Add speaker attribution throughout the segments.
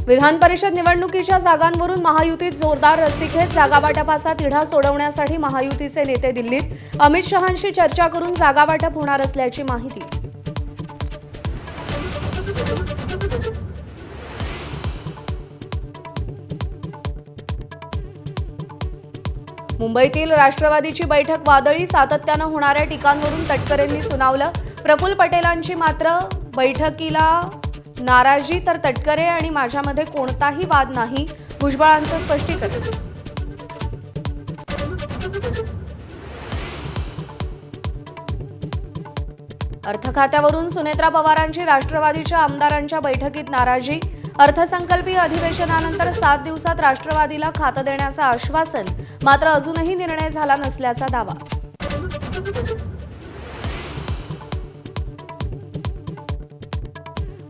Speaker 1: विधान परिषद निवडणुकीच्या जागांवरून महायुतीत जोरदार रस्सीखेच. जागावाटपाचा तिढा सोडवण्यासाठी महायुतीचे नेते दिल्लीत. अमित शहांशी चर्चा करून जागावाटप होणार असल्याची माहिती. मुंबईतील राष्ट्रवादीची बैठक वादळी. सातत्यानं होणाऱ्या टीकांवरून तटकरेंनी सुनावलं. प्रफुल्ल पटेलांची मात्र बैठकीला नाराजी, तर तटकरे आणि माझ्यामध्ये कोणताही वाद नाही, भुजबळांचं स्पष्टीकरण. अर्थ खात्यावरून सुनेत्रा पवारांची राष्ट्रवादीच्या आमदारांच्या बैठकीत नाराजी. अर्थसंकल्पीय अधिवेशनानंतर 7 दिवसात राष्ट्रवादीला खातं देण्याचं आश्वासन, मात्र अजूनही निर्णय झाला नसल्याचा दावा.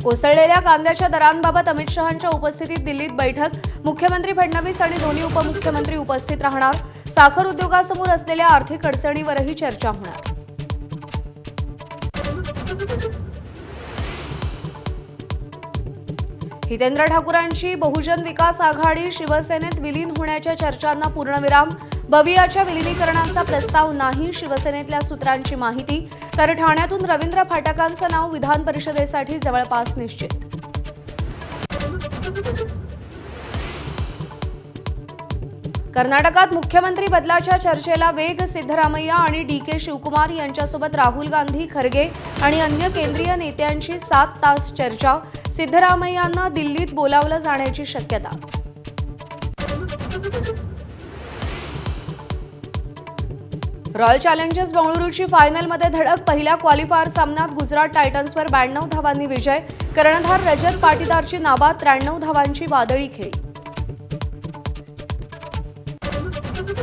Speaker 1: कोसळलेल्या कांद्याच्या दरांबाबत अमित शहांच्या उपस्थितीत दिल्लीत बैठक. मुख्यमंत्री फडणवीस आणि दोन्ही उपमुख्यमंत्री उपस्थित राहणार. साखर उद्योगासमोर असलेल्या आर्थिक अडचणीवरही चर्चा होणार. हितेंद्र ठाकूरांची बहुजन विकास आघाडी शिवसेनेत विलीन होण्याच्या चर्चांना पूर्णविराम. बवियाच्या विलिनीकरणाचा प्रस्ताव नाही, शिवसेनेतल्या सूत्रांची माहिती. तर ठाण्यातून रवींद्र फाटकांचं नाव विधान परिषदेसाठी जवळपास निश्चित. कर्नाटकात मुख्यमंत्री बदलाच्या चर्चेला वेग. सिद्धरामय्या आणि DK शिवकुमार यांच्यासोबत राहुल गांधी, खरगे आणि अन्य केंद्रीय नेत्यांची 7 तास चर्चा. सिद्धरामय्यांना दिल्लीत बोलावलं जाण्याची शक्यता. रॉयल चॅलेंजर्स बंगळुरूची फायनलमध्ये धडक. पहिल्या क्वालिफायर सामन्यात गुजरात टायटन्सवर 92 धावांनी विजय. कर्णधार रजत पाटीदारची नाबाद 93 धावांची वादळी खेळी.